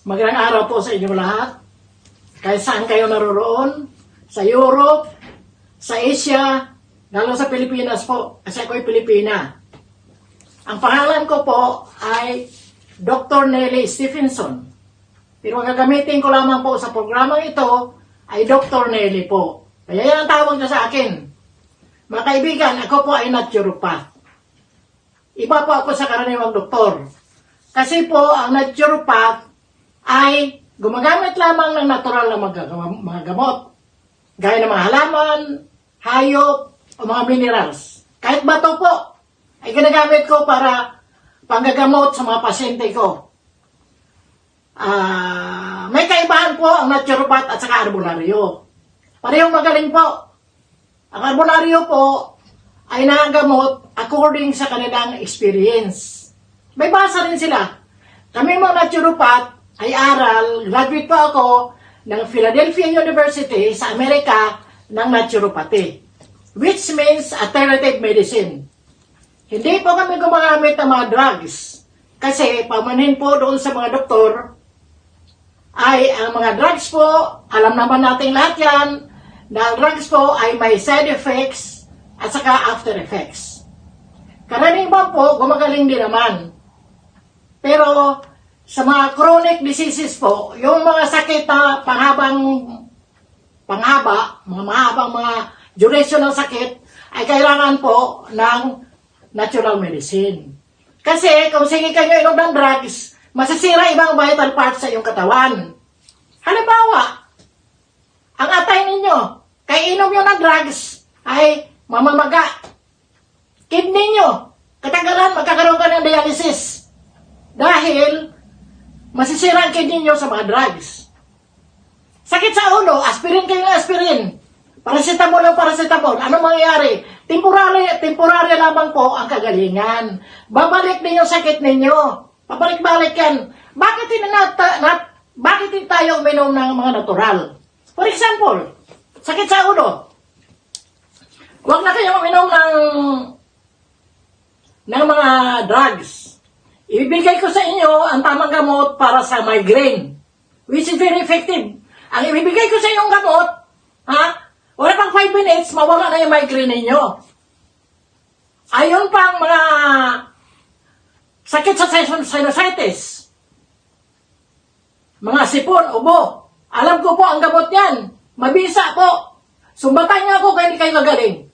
Magandang araw po sa inyo lahat. Kahit saan kayo naroroon, sa Europe, sa Asia, lalo sa Pilipinas po, kasi ako'y Pilipina. Ang pangalan ko po ay Dr. Nelly Stephenson. Pero ang gagamitin ko lamang po sa programang ito ay Dr. Nelly po. Kaya yan ang tawag niya sa akin. Mga kaibigan, ako po ay naturopath. Iba po ako sa karaniwang doktor. Kasi po, ang naturopath ay gumagamit lamang ng natural na mga gamot. Gaya ng mga halaman, hayop, o mga minerals. Kahit bato po, ay ginagamit ko para panggagamot sa mga pasyente ko. May kaibahan po ang naturopath at saka albularyo. Parehong magaling po. Ang albularyo po ay nagagamot according sa kanilang experience. May basa rin sila. Kami mga naturopath ay aral, graduate po ako ng Philadelphia University sa Amerika ng naturopathy, which means alternative medicine. Hindi po kami gumagamit ng mga drugs kasi pamanin po doon sa mga doktor ay ang mga drugs po, alam naman natin lahat yan, na ang drugs po ay may side effects at saka after effects. Karaniwan po, gumagaling din naman. Pero sa mga chronic diseases po, yung mga sakit na mahabang mga duration ng sakit, ay kailangan po ng natural medicine. Kasi kung sige kayo inom ng drugs, masisira ibang vital parts sa iyong katawan. Halimbawa, ang atay ninyo, kaya inom nyo ng drugs, ay mamamaga. Kidney nyo, katagalan magkakaroon ka ng dialysis. Dahil, masisira ang kidney nyo sa mga drugs. Sakit sa ulo, aspirin kayo ng aspirin. Paracetamol ng paracetamol. Ano mangyayari? Temporary lamang po ang kagalingan. Babalik din yung sakit ninyo. Pabalik-balik yan. Bakit hindi tayo uminom ng mga natural? For example, sakit sa ulo. Huwag na kayong uminom ng mga drugs. Ibibigay ko sa inyo ang tamang gamot para sa migraine, which is very effective. Ang ibibigay ko sa inyong gamot, wala pang 5 minutes, mawala na yung migraine ninyo. Ayon pang mga sakit sa sinusitis, mga sipon, ubo. Alam ko po ang gamot yan. Mabisa po. Sumbatan niyo ako kaya hindi kayo magaling.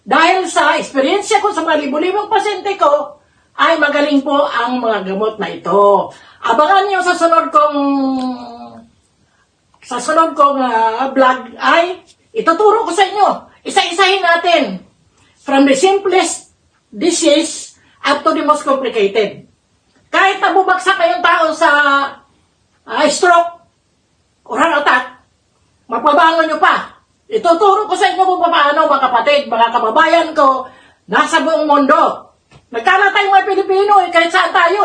Dahil sa experience ko sa mga libo-libong pasyente ko, ay magaling po ang mga gamot na ito. Abangan niyo sa sunod kong vlog ay ituturo ko sa inyo. Isa-isahin natin. From the simplest disease up to the most complicated. Kahit nabubagsak kayong tao sa stroke or heart attack, mapabangon nyo pa. Ituturo ko sa inyo kung paano mga kapatid, mga kababayan ko, nasa buong mundo. Nagkala tayong mga Pilipino kahit saan tayo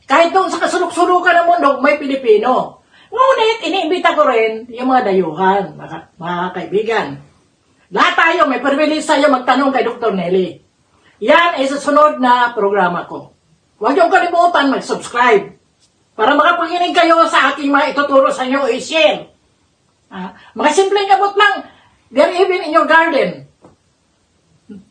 Kahit doon sa kasulok-sulukan ng mundo, may Pilipino. Ngunit, iniimbita ko rin yung mga dayuhan, mga kaibigan. Lahat tayo, may privilege tayo magtanong kay Dr. Nelly. Yan ay susunod na programa ko. Huwag niyong kalimutan mag-subscribe para makapakinig kayo sa aking mga ituturo sa inyo i-share. Mga simpleng gamot lang, they're even in your garden.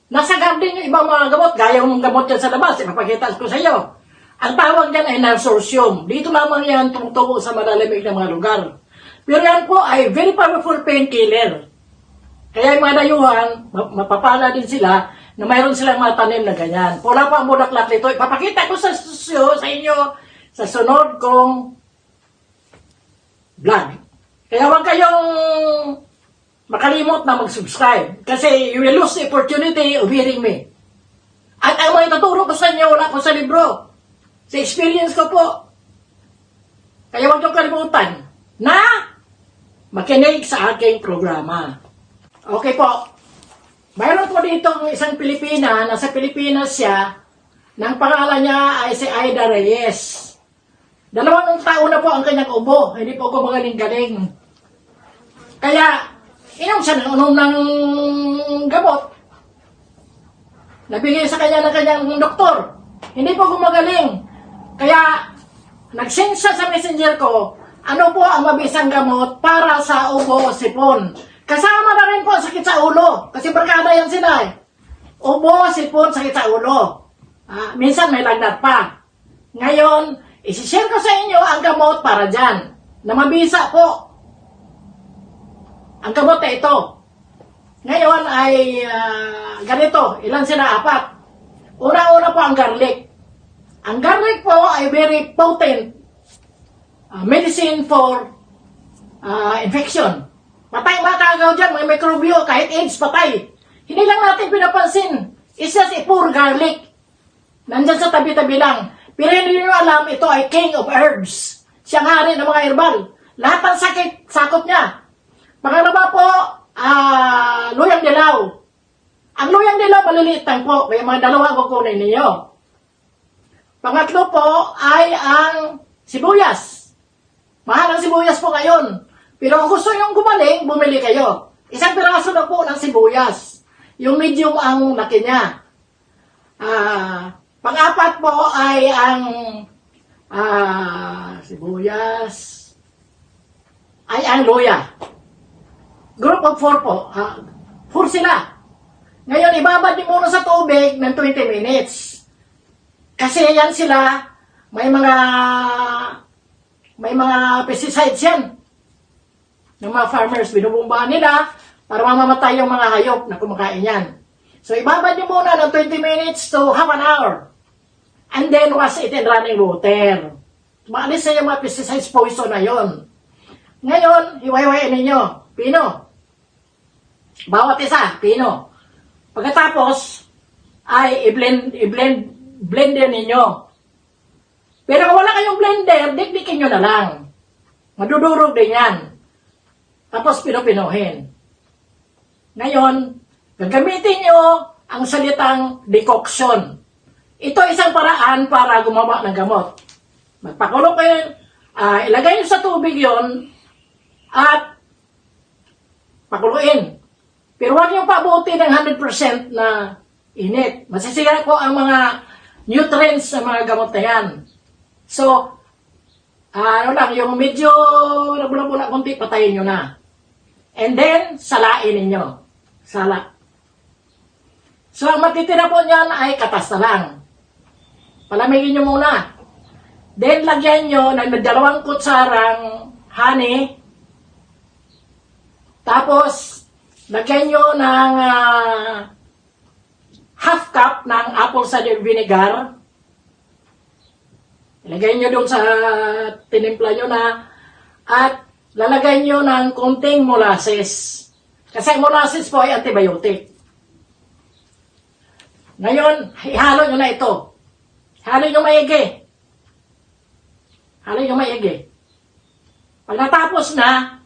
Nasa garden yung ibang mga gamot, gaya yung gamot yan sa labas, ipapakita ko sa iyo. Ang tawag yan ay narsorium. Dito lamang yan tumutubo sa malalamig na mga lugar. Pero yan po ay very powerful painkiller. Kaya yung mga dayuhan, mapapala din sila na mayroon silang mga tanim na ganyan. Wala pa ang bulaklak nito. Ipapakita ko sa inyo sa sunod kong vlog. Kaya huwag kayong makalimot na mag-subscribe. Kasi you will lose the opportunity of hearing me. At ang mga ituturo ko sa inyo, wala ko sa libro. Sa experience ko po. Kaya huwag niyong kalimutan na makinig sa aking programa. Okay po. Mayroon po dito isang Pilipina, nasa Pilipinas siya, nang pangalan niya ay si Aida Reyes. 2 taon na po ang kanyang ubo, hindi po ako magaling-galing. Kaya, inom siya ng gamot. Nabigay sa kanya ng kanyang doktor. Hindi po gumagaling. Kaya, nag-send siya sa messenger ko, ano po ang mabisang gamot para sa ubo o sipon. Kasama na rin po ang sakit sa ulo, kasi barkada yan sila eh. Ubo, sipon, sakit sa ulo. Minsan may lagnat pa. Ngayon, isi-share ko sa inyo ang gamot para dyan, na mabisa po. Ang gamot na ito. Ngayon ay ganito, ilan sila? 4. Una-una po ang garlic. Ang garlic po ay very potent medicine for infection. Patay mga kagaw dyan, may mikrobyo, kahit AIDS, patay. Hindi lang natin pinapansin. It's just a poor garlic. Nandyan sa tabi-tabi lang. Pero hindi nyo alam, ito ay king of herbs. Siyang hari ng mga herbal. Lahat ng sakit, sakop niya. Pangalawa po, luyang dilaw. Ang luyang dilaw, maliliit lang po. Kaya mga dalawa kukunin ninyo. Pangatlo po ay ang sibuyas. Mahal ang sibuyas po ngayon. Pero kung gusto nyo gumaling, bumili kayo. Isang piraso na po ng sibuyas. Yung medium ang laki niya. Pang-apat po ay ang sibuyas. Ay ang luya. Group of 4 po. 4 sila. Ngayon, ibabad niyo muna sa tubig ng 20 minutes. Kasi yan sila, may mga pesticides yan. Ng mga farmers, binubumbahan nila para mamamatay yung mga hayop na kumakain yan. So, ibabad niyo muna ng 20 minutes to half an hour. And then, wash it in running water. Maalis na yung mga pesticides poison na yon. Ngayon, hiwa-hiwain ninyo. Pino. Bawat isa, pino. Pagkatapos, ay blender ninyo. Pero kung wala kayong blender, dikdikin nyo na lang. Madudurog din yan. Tapos pinopinohin. Ngayon, gagamitin nyo ang salitang decoction. Ito isang paraan para gumawa ng gamot. Magpakulo kayo, ilagay nyo sa tubig yon at pakuluin. Pero huwag nyo pabuti ng 100% na init. Masisira po ang mga nutrients sa mga gamot na yan. So, yung medyo nabula-bula konti, patayin nyo na. And then, salain ninyo. Sala. So, ang matitira po niyan ay katas na lang. Palamigin nyo muna. Then, lagyan nyo ng 2 kutsarang honey. Tapos, lagyan nyo ng half cup ng apple cider vinegar. Ilagay nyo doon sa tinimpla nyo na at lalagay nyo ng konting molasses. Kasi molasses po ay antibiotic. Ngayon, ihalo nyo na ito. Halo nyo maigi. Halo nyo maigi. Pag natapos na,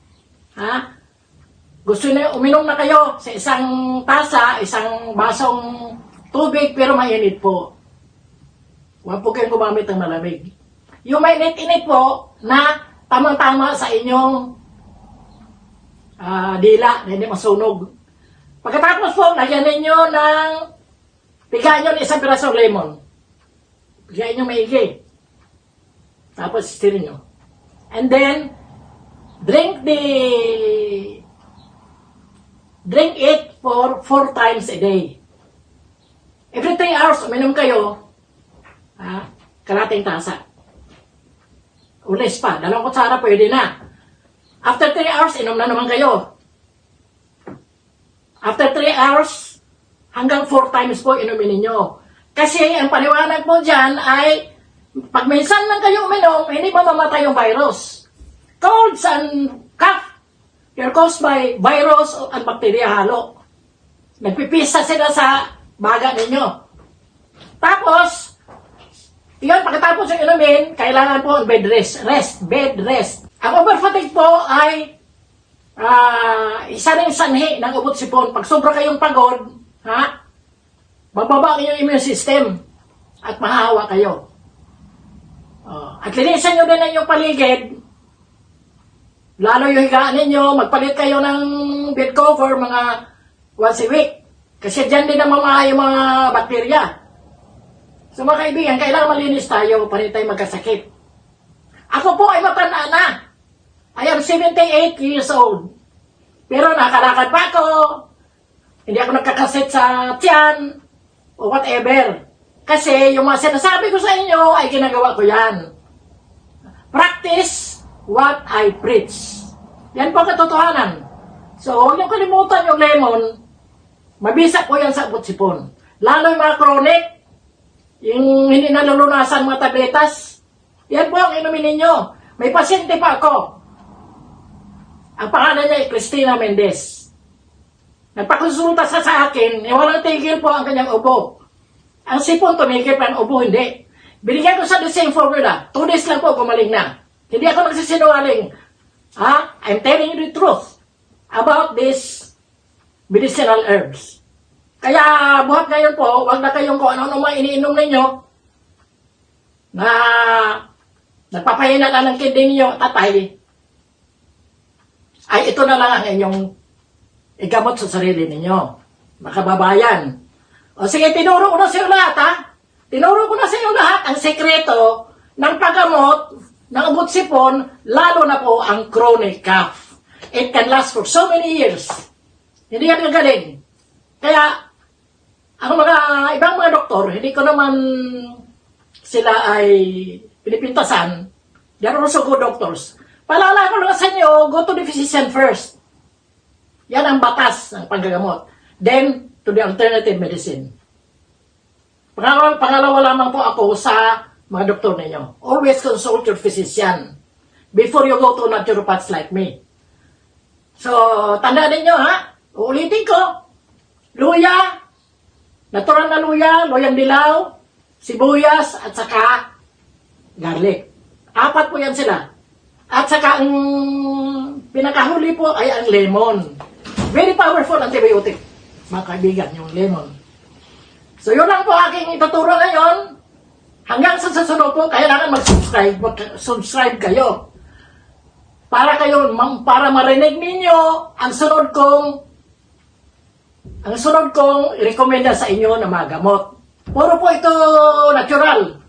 gusto nyo, uminom na kayo sa isang tasa, isang basong tubig, pero mainit po. Huwag po kayong gumamit ng malamig. Yung mainit-init po na tamang-tama sa inyong dila na hindi masunog. Pagkatapos po, lagyan ninyo ng pigaan nyo ng 1 pirasong lemon. Pigaan nyo maigi. Tapos stir nyo. And then, drink it for 4 times a day. Every 3 hours, uminom kayo, kalating tasa. Ulis pa, 2 kutsara pwede na. After 3 hours, inom na naman kayo. After 3 hours, hanggang 4 times po inumin ninyo. Kasi ang paliwanag po dyan ay, pag minsan lang kayo uminom, hindi mamamatay yung virus. Colds and cough, they're caused by virus at bacteria halo. Nagpipisa sila sa baga ninyo. Tapos, yun, pagkatapos yung inumin, kailangan po bed rest. Bed rest. Ang overfatigue po ay isa rin sanhi ng ubot sipon. Pag sobra kayong pagod, bababa yung immune system at mahahawa kayo. At linisan nyo din ang inyong paligid, lalo yung higaan ninyo, magpalit kayo ng bed cover mga once a week. Kasi dyan din namamaha yung mga bakterya. So mga kaibigan, kailangan malinis tayo para tayo magkasakit. Ako po ay matanda na. I am 78 years old. Pero nakalakad pa ako. Hindi ako nagkakasit sa tiyan o whatever. Kasi yung mga sinasabi ko sa inyo ay ginagawa ko yan. Practice what I preach. Yan po ang katotohanan. So, huwag niyong kalimutan yung lemon. Mabisa po yan sa abot-sipon. Lalo yung mga chronic, yung hindi nalulunasan mga tabletas, yan po ang inumin ninyo. May pasyente pa ako. Ang pangalan niya ay Cristina Mendez. Nagpakonsulta sa akin, walang tigil po ang kanyang ubo. Ang sipon tumigil pa ang ubo, hindi. Binigyan ko sa the same formula. 2 days lang po gumaling na. Hindi ako nagsisinungaling. I'm telling you the truth about these medicinal herbs. Kaya buhat ngayon po, wag na kayong kung ano-ano mga iniinom ninyo na nagpapahina lang ng kidney ninyo, tatay, ay ito na lang ang inyong igamot sa sarili ninyo. Makababayan. O sige, tinuro ko na sa iyo lahat, ha? Tinuro ko na sa iyo lahat ang sekreto ng paggamot ng abot-sipon, lalo na po ang chronic cough. It can last for so many years. Hindi yan gagaling. Kaya, ang mga ibang mga doktor, hindi ko naman sila ay pinipintasan. They are also good doctors. Paalala ko lang sa inyo, go to the physician first. Yan ang batas ng panggagamot. Then, to the alternative medicine. Pangalawa lamang po ako sa mga doktor ninyo. Always consult your physician before you go to naturopaths like me. So, tandaan ninyo, ha? Uulitin ko. Luya, natural na luya, luyang dilaw, sibuyas, at saka garlic. 4 po yan sila. At saka ang pinakahuli po ay ang lemon. Very powerful antibiotic, mga kaibigan, yung lemon. So, yun lang po aking ituturo ngayon. Hanggang sa susunod po, kailangan mag-subscribe kayo. Para marinig ninyo ang sunod kong i-recommenda sa inyo na mga gamot. Puro po ito natural.